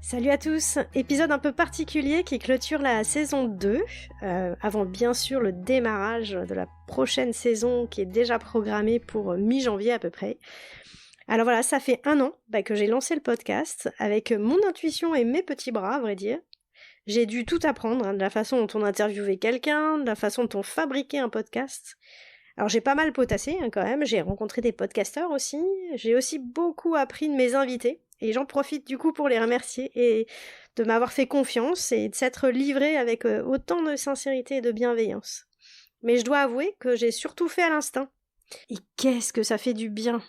Salut à tous, épisode un peu particulier qui clôture la saison 2, avant bien sûr le démarrage de la prochaine saison qui est déjà programmée pour mi-janvier à peu près. Alors voilà, ça fait 1 an que j'ai lancé le podcast avec mon intuition et mes petits bras à vrai dire. J'ai dû tout apprendre, de la façon dont on interviewait quelqu'un, de la façon dont on fabriquait un podcast. Alors j'ai pas mal potassé quand même, j'ai rencontré des podcasteurs aussi, j'ai aussi beaucoup appris de mes invités. Et j'en profite du coup pour les remercier et de m'avoir fait confiance et de s'être livré avec autant de sincérité et de bienveillance. Mais je dois avouer que j'ai surtout fait à l'instinct. Et qu'est-ce que ça fait du bien!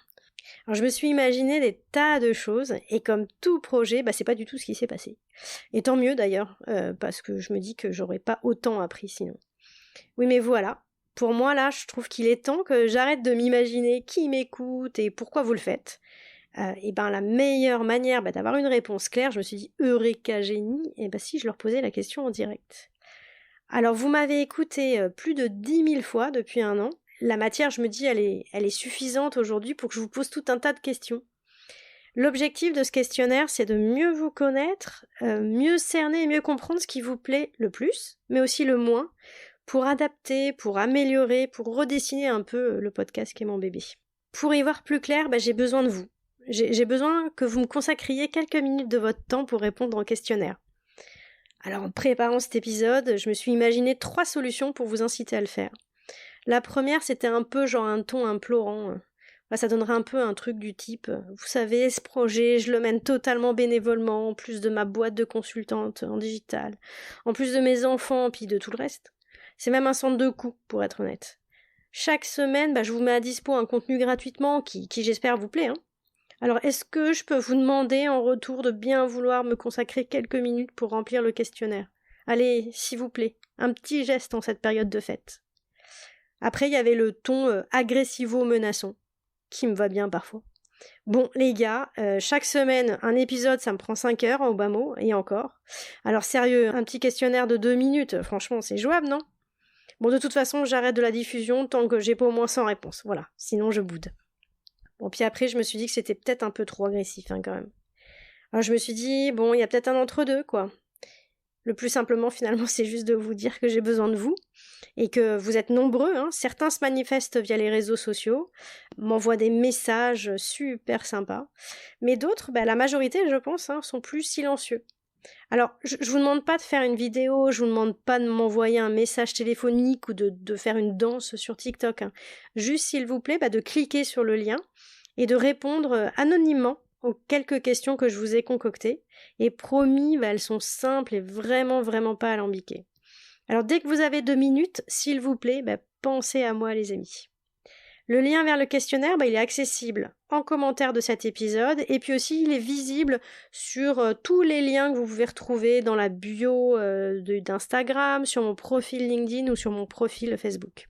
Alors je me suis imaginé des tas de choses et comme tout projet, c'est pas du tout ce qui s'est passé. Et tant mieux d'ailleurs, parce que je me dis que j'aurais pas autant appris sinon. Oui mais voilà, pour moi là, je trouve qu'il est temps que j'arrête de m'imaginer qui m'écoute et pourquoi vous le faites. La meilleure manière d'avoir une réponse claire, je me suis dit Eureka génie, si je leur posais la question en direct. Alors vous m'avez écouté plus de 10 000 fois depuis 1 an. La matière, je me dis, elle est suffisante aujourd'hui pour que je vous pose tout un tas de questions. L'objectif de ce questionnaire, c'est de mieux vous connaître, mieux cerner et mieux comprendre ce qui vous plaît le plus, mais aussi le moins, pour adapter, pour améliorer, pour redessiner un peu le podcast qui est mon bébé. Pour y voir plus clair, j'ai besoin de vous. J'ai besoin que vous me consacriez quelques minutes de votre temps pour répondre au questionnaire. Alors en préparant cet épisode, je me suis imaginé 3 solutions pour vous inciter à le faire. La première, c'était un peu genre un ton implorant. Ça donnerait un peu un truc du type « Vous savez, ce projet, je le mène totalement bénévolement, en plus de ma boîte de consultante en digital, en plus de mes enfants, puis de tout le reste. C'est même un centre de coût, pour être honnête. Chaque semaine, je vous mets à dispo un contenu gratuitement qui j'espère vous plaît, Alors, est-ce que je peux vous demander en retour de bien vouloir me consacrer quelques minutes pour remplir le questionnaire? Allez, s'il vous plaît, un petit geste en cette période de fête. Après, il y avait le ton agressivo-menaçant, qui me va bien parfois. Bon, les gars, chaque semaine, un épisode, ça me prend 5 heures en bas mot, et encore. Alors sérieux, un petit questionnaire de 2 minutes, franchement, c'est jouable, non? Bon, de toute façon, j'arrête de la diffusion tant que j'ai pas au moins 100 réponses, voilà, sinon je boude. Bon, puis après, je me suis dit que c'était peut-être un peu trop agressif, quand même. Alors je me suis dit, bon, il y a peut-être un entre-deux, quoi. Le plus simplement, finalement, c'est juste de vous dire que j'ai besoin de vous, et que vous êtes nombreux, Certains se manifestent via les réseaux sociaux, m'envoient des messages super sympas, mais d'autres, la majorité, je pense, sont plus silencieux. Alors, je vous demande pas de faire une vidéo, je vous demande pas de m'envoyer un message téléphonique ou de faire une danse sur TikTok. Juste, s'il vous plaît, de cliquer sur le lien et de répondre anonymement aux quelques questions que je vous ai concoctées. Et promis, elles sont simples et vraiment, vraiment pas alambiquées. Alors, dès que vous avez 2 minutes, s'il vous plaît, pensez à moi, les amis. Le lien vers le questionnaire, il est accessible en commentaire de cet épisode et puis aussi il est visible sur tous les liens que vous pouvez retrouver dans la bio d'Instagram, sur mon profil LinkedIn ou sur mon profil Facebook.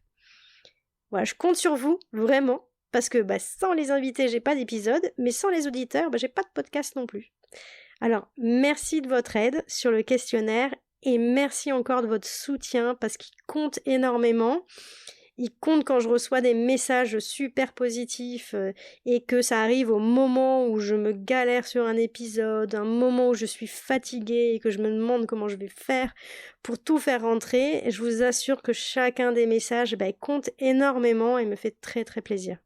Voilà, je compte sur vous, vraiment, parce que sans les invités, j'ai pas d'épisode, mais sans les auditeurs, j'ai pas de podcast non plus. Alors, merci de votre aide sur le questionnaire et merci encore de votre soutien parce qu'il compte énormément. Il compte quand je reçois des messages super positifs et que ça arrive au moment où je me galère sur un épisode, un moment où je suis fatiguée et que je me demande comment je vais faire pour tout faire rentrer. Et je vous assure que chacun des messages compte énormément et me fait très très plaisir.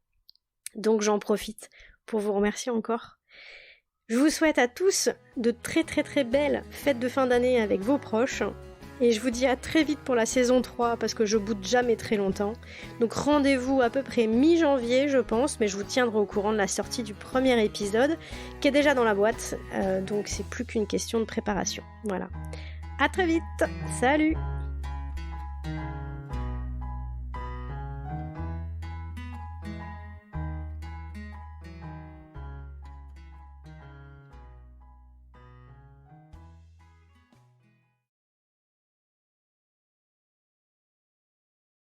Donc j'en profite pour vous remercier encore. Je vous souhaite à tous de très très très belles fêtes de fin d'année avec vos proches. Et je vous dis à très vite pour la saison 3 parce que je boude jamais très longtemps. Donc rendez-vous à peu près mi-janvier je pense, mais je vous tiendrai au courant de la sortie du premier épisode qui est déjà dans la boîte. Donc c'est plus qu'une question de préparation. Voilà. À très vite. Salut!